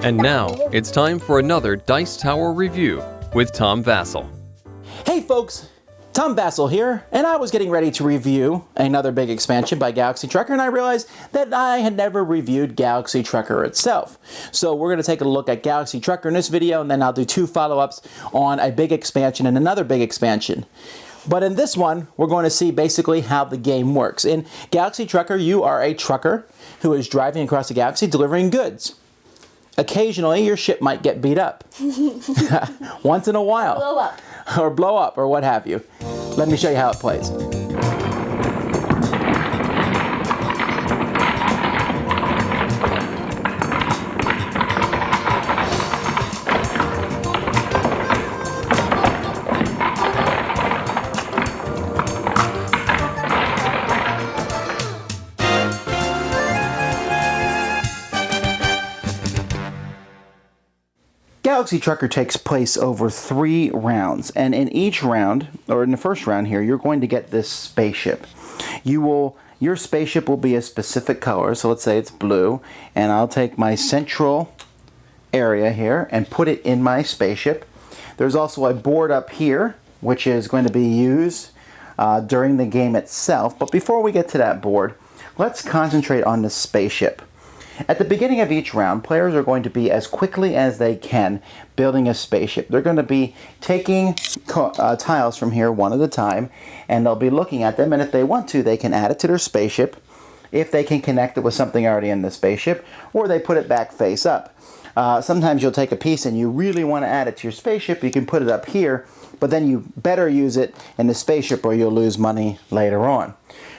And now, it's time for another Dice Tower review with Tom Vasel. Hey folks, Tom Vasel here, and I was getting ready to review another big expansion by Galaxy Trucker, and I realized that I had never reviewed Galaxy Trucker itself. So we're going to take a look at Galaxy Trucker in this video, and then I'll do two follow-ups on a big expansion and another big expansion. But in this one, we're going to see basically how the game works. In Galaxy Trucker, you are a trucker who is driving across the galaxy delivering goods. Occasionally, your ship might get beat up. Once in a while. Blow up. Or blow up, or what have you. Let me show you how it plays. Galaxy Trucker takes place over 3 rounds, and in each round, or in the first round here, you're going to get this spaceship. Your spaceship will be a specific color, so let's say it's blue, and I'll take my central area here and put it in my spaceship. There's also a board up here, which is going to be used during the game itself, but before we get to that board, let's concentrate on the spaceship. At the beginning of each round, players are going to be, as quickly as they can, building a spaceship. They're going to be taking tiles from here one at a time, and they'll be looking at them, and if they want to, they can add it to their spaceship, if they can connect it with something already in the spaceship, or they put it back face up. Sometimes you'll take a piece and you really want to add it to your spaceship, you can put it up here, but then you better use it in the spaceship or you'll lose money later on.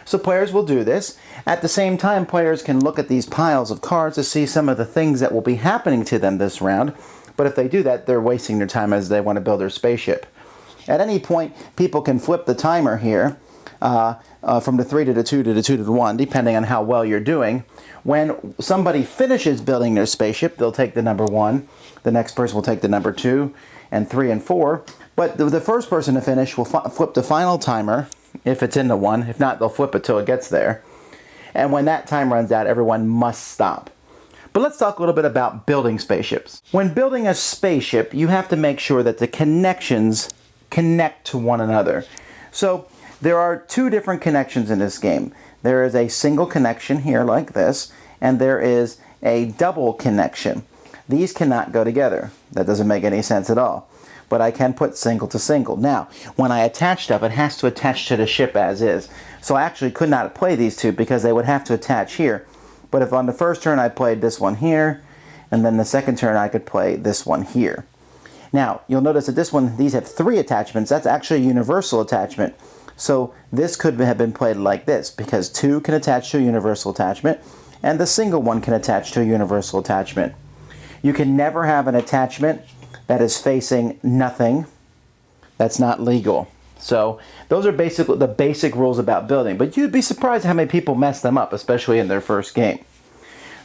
So players will do this. At the same time, players can look at these piles of cards to see some of the things that will be happening to them this round. But if they do that, they're wasting their time as they want to build their spaceship. At any point, people can flip the timer here from the 3 to the 2 to the 2 to the 1, depending on how well you're doing. When somebody finishes building their spaceship, they'll take the number 1. The next person will take the number 2 and 3 and 4. But the first person to finish will flip the final timer if it's in the 1. If not, they'll flip it till it gets there. And when that time runs out, everyone must stop. But let's talk a little bit about building spaceships. When building a spaceship, you have to make sure that the connections connect to one another. So there are 2 different connections in this game. There is a single connection here like this, and there is a double connection. These cannot go together. That doesn't make any sense at all. But I can put single to single. Now, when I attach stuff, it has to attach to the ship as is. So I actually could not play these 2 because they would have to attach here. But if on the first turn I played this one here, and then the second turn I could play this one here. Now, you'll notice that these have 3 attachments. That's actually a universal attachment. So this could have been played like this, because 2 can attach to a universal attachment, and the single one can attach to a universal attachment. You can never have an attachment that is facing nothing. That's not legal. So those are basically the basic rules about building, but you'd be surprised how many people mess them up, especially in their first game.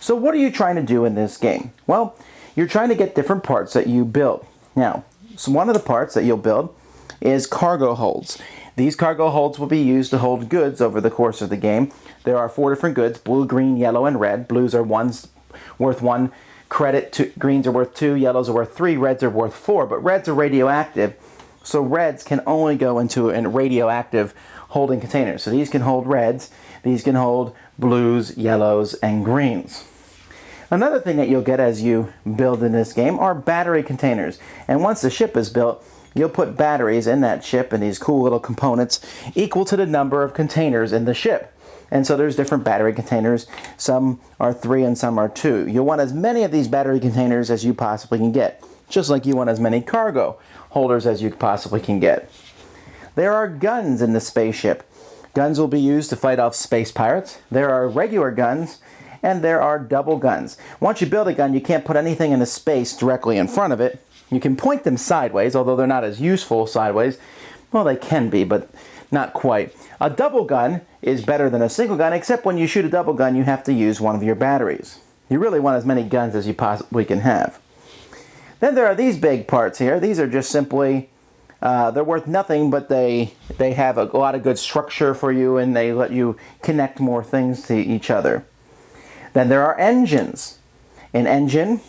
So what are you trying to do in this game? Well, you're trying to get different parts that you build. Now, so one of the parts that you'll build is cargo holds. These cargo holds will be used to hold goods over the course of the game. There are 4 different goods: blue, green, yellow, and red. Blues are worth 1 credit, greens are worth 2, yellows are worth 3, reds are worth 4, but reds are radioactive, so reds can only go into a radioactive holding container. So these can hold reds, these can hold blues, yellows, and greens. Another thing that you'll get as you build in this game are battery containers, and once the ship is built, you'll put batteries in that ship and these cool little components equal to the number of containers in the ship. And so there's different battery containers. Some are 3 and some are 2. You'll want as many of these battery containers as you possibly can get, just like you want as many cargo holders as you possibly can get. There are guns in the spaceship. Guns will be used to fight off space pirates. There are regular guns, and there are double guns. Once you build a gun, you can't put anything into space directly in front of it. You can point them sideways, although they're not as useful sideways. Well, they can be, but not quite. A double gun is better than a single gun, except when you shoot a double gun, you have to use one of your batteries. You really want as many guns as you possibly can have. Then there are these big parts here. These are just simply, they're worth nothing, but they have a lot of good structure for you, and they let you connect more things to each other. Then there are engines. An engine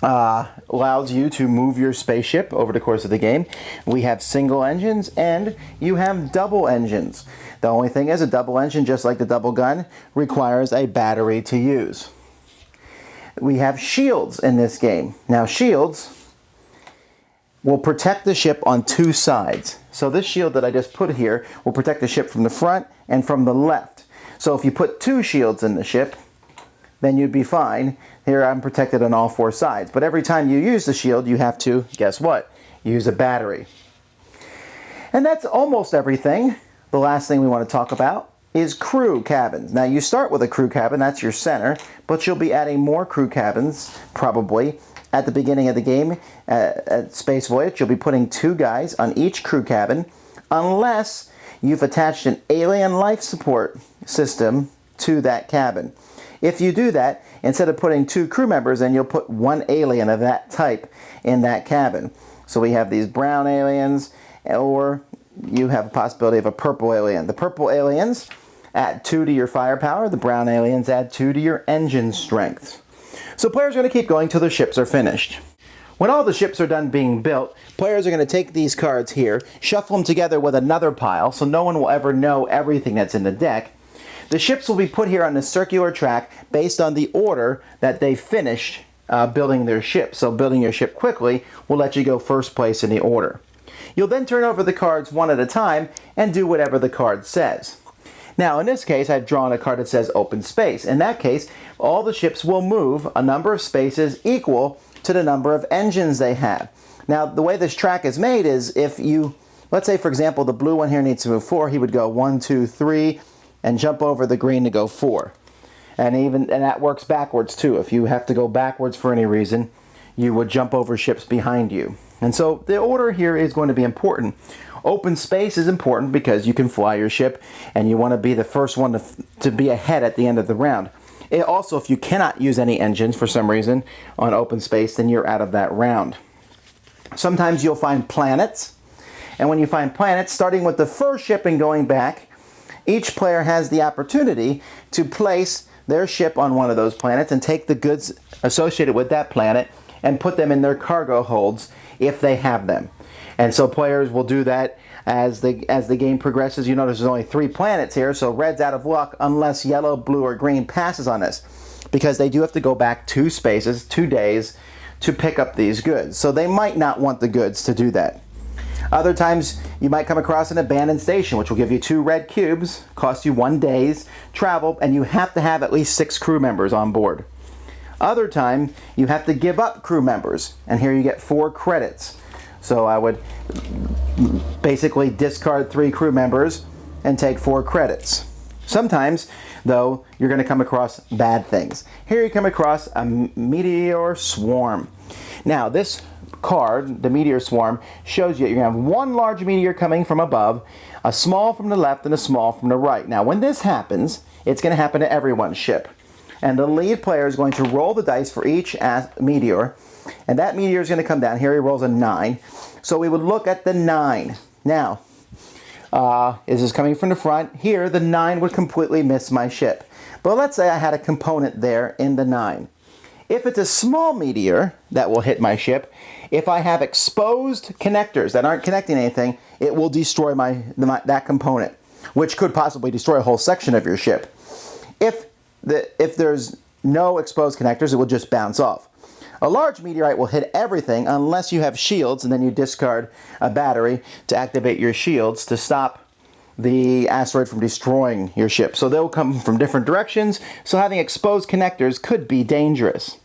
allows you to move your spaceship over the course of the game. We have single engines and you have double engines. The only thing is a double engine, just like the double gun, requires a battery to use. We have shields in this game. Now shields will protect the ship on two sides. So this shield that I just put here will protect the ship from the front and from the left. So if you put two shields in the ship, then you'd be fine. Here I'm protected on all four sides. But every time you use the shield, you have to, guess what? Use a battery. And that's almost everything. The last thing we want to talk about is crew cabins. Now you start with a crew cabin, that's your center, but you'll be adding more crew cabins, probably, at the beginning of the game. At Space Voyage, you'll be putting 2 guys on each crew cabin, unless you've attached an alien life support system to that cabin. If you do that, instead of putting 2 crew members in, you'll put 1 alien of that type in that cabin. So we have these brown aliens, or you have a possibility of a purple alien. The purple aliens add 2 to your firepower. The brown aliens add 2 to your engine strength. So players are going to keep going till their ships are finished. When all the ships are done being built, players are going to take these cards here, shuffle them together with another pile, so no one will ever know everything that's in the deck. The ships will be put here on this circular track based on the order that they finished building their ship. So building your ship quickly will let you go first place in the order. You'll then turn over the cards one at a time and do whatever the card says. Now in this case, I've drawn a card that says open space. In that case, all the ships will move a number of spaces equal to the number of engines they have. Now the way this track is made is, if you, let's say for example the blue one here needs to move 4, he would go 1, 2, 3 and jump over the green to go 4. And that works backwards too. If you have to go backwards for any reason, you would jump over ships behind you. And so the order here is going to be important. Open space is important because you can fly your ship and you want to be the first one to be ahead at the end of the round. Also, if you cannot use any engines for some reason on open space, then you're out of that round. Sometimes you'll find planets, and when you find planets, starting with the first ship and going back, each player has the opportunity to place their ship on one of those planets and take the goods associated with that planet and put them in their cargo holds if they have them. And so players will do that as the game progresses. You notice there's only 3 planets here, so red's out of luck unless yellow, blue, or green passes on this, because they do have to go back 2 spaces, 2 days, to pick up these goods. So they might not want the goods to do that. Other times you might come across an abandoned station, which will give you 2 red cubes, cost you 1 day's travel, and you have to have at least 6 crew members on board. Other time you have to give up crew members, and here you get 4 credits. So I would basically discard 3 crew members and take 4 credits. Sometimes, though, you're going to come across bad things. Here you come across a meteor swarm. Now this card, the meteor swarm, shows you you're going to have 1 large meteor coming from above, a small from the left, and a small from the right. Now when this happens, it's going to happen to everyone's ship. And the lead player is going to roll the dice for each meteor, and that meteor is going to come down. Here he rolls a 9. So we would look at the 9. Now, this is coming from the front. Here, the 9 would completely miss my ship. But let's say I had a component there in the 9. If it's a small meteor that will hit my ship, if I have exposed connectors that aren't connecting anything, it will destroy that component, which could possibly destroy a whole section of your ship. If there's no exposed connectors, it will just bounce off. A large meteorite will hit everything unless you have shields, and then you discard a battery to activate your shields to stop the asteroid from destroying your ship. So they'll come from different directions, so having exposed connectors could be dangerous.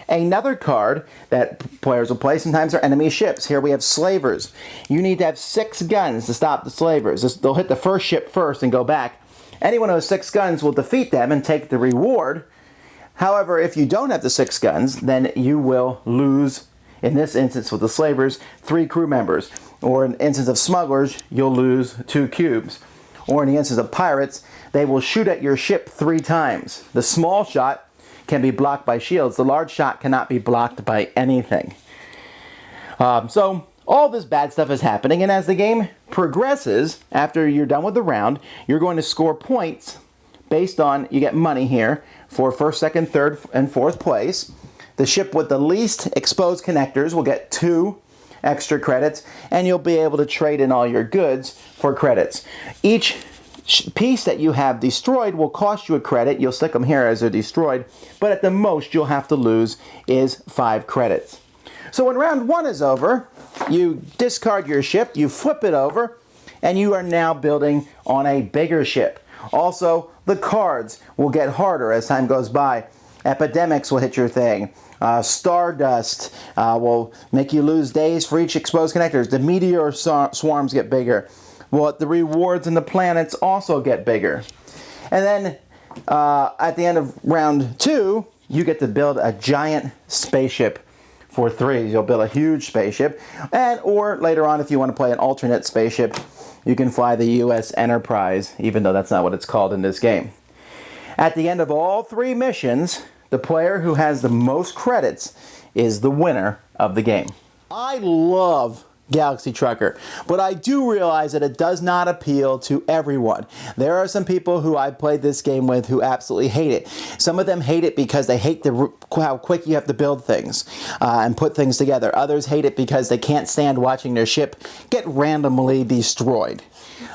Another card that players will play sometimes are enemy ships. Here we have slavers. You need to have 6 guns to stop the slavers. They'll hit the first ship first and go back. Anyone who has 6 guns will defeat them and take the reward. However, if you don't have the 6 guns, then you will lose, in this instance with the slavers, 3 crew members. Or in the instance of smugglers, you'll lose 2 cubes. Or in the instance of pirates, they will shoot at your ship 3 times. The small shot can be blocked by shields. The large shot cannot be blocked by anything. So all this bad stuff is happening, and as the game progresses, after you're done with the round, you're going to score points based on, you get money here for 1st, 2nd, 3rd, and 4th place. The ship with the least exposed connectors will get 2 extra credits, and you'll be able to trade in all your goods for credits. Each piece that you have destroyed will cost you a credit. You'll stick them here as they're destroyed, but at the most you'll have to lose is 5 credits. So when round 1 is over, you discard your ship, you flip it over, and you are now building on a bigger ship. Also, the cards will get harder as time goes by. Epidemics will hit your thing. Stardust will make you lose days for each exposed connectors. The meteor swarms get bigger. Well, the rewards and the planets also get bigger. And then at the end of round 2, you get to build a giant spaceship for 3s. You'll build a huge spaceship. Or later on, if you want to play an alternate spaceship, you can fly the U.S. Enterprise, even though that's not what it's called in this game. At the end of all 3 missions, the player who has the most credits is the winner of the game. I love Galaxy Trucker, but I do realize that it does not appeal to everyone. There are some people who I played this game with who absolutely hate it. Some of them hate it because they hate how quick you have to build things and put things together. Others hate it because they can't stand watching their ship get randomly destroyed.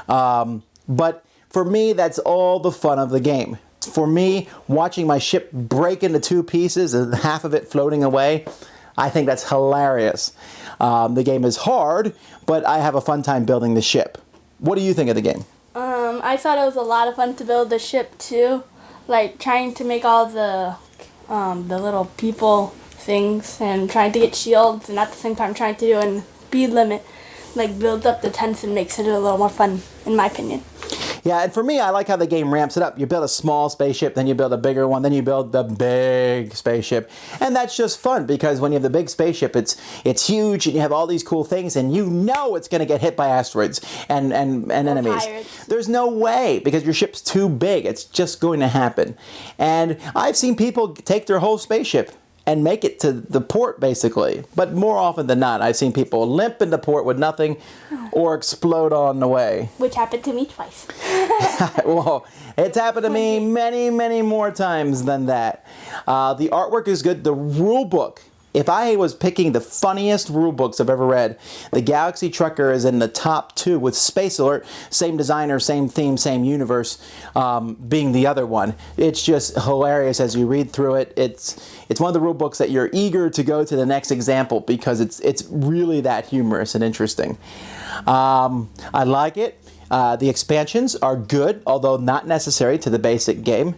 But for me, that's all the fun of the game. For me, watching my ship break into 2 pieces and half of it floating away, I think that's hilarious. The game is hard, but I have a fun time building the ship. What do you think of the game? I thought it was a lot of fun to build the ship too, like trying to make all the little people things and trying to get shields, and at the same time trying to do a speed limit, like builds up the tension and makes it a little more fun, in my opinion. Yeah, and for me, I like how the game ramps it up. You build a small spaceship, then you build a bigger one, then you build the big spaceship. And that's just fun, because when you have the big spaceship, it's huge, and you have all these cool things, and you know it's going to get hit by asteroids and enemies. Pirates. There's no way, because your ship's too big. It's just going to happen. And I've seen people take their whole spaceship and make it to the port, basically. But more often than not, I've seen people limp into port with nothing or explode on the way. Which happened to me twice. Well, it's happened to me many, many more times than that. The artwork is good. The rule book, if I was picking the funniest rule books I've ever read, the Galaxy Trucker is in the top 2 with Space Alert, same designer, same theme, same universe, being the other one. It's just hilarious as you read through it. It's one of the rule books that you're eager to go to the next example because it's really that humorous and interesting. I like it. The expansions are good, although not necessary to the basic game.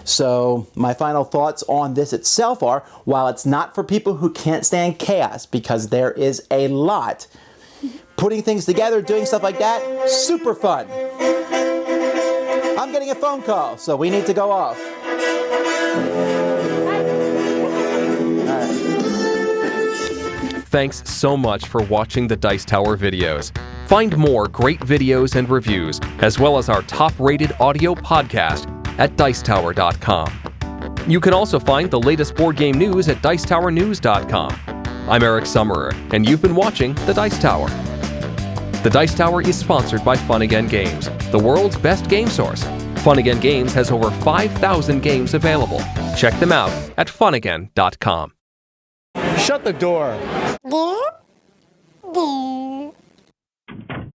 So my final thoughts on this itself are, while it's not for people who can't stand chaos, because there is a lot, putting things together, doing stuff like that, super fun. I'm getting a phone call, so we need to go off. Thanks so much for watching the Dice Tower videos. Find more great videos and reviews, as well as our top-rated audio podcast at Dicetower.com. You can also find the latest board game news at Dicetowernews.com. I'm Eric Summerer, and you've been watching The Dice Tower. The Dice Tower is sponsored by Fun Again Games, the world's best game source. Fun Again Games has over 5,000 games available. Check them out at funagain.com. Shut the door. There.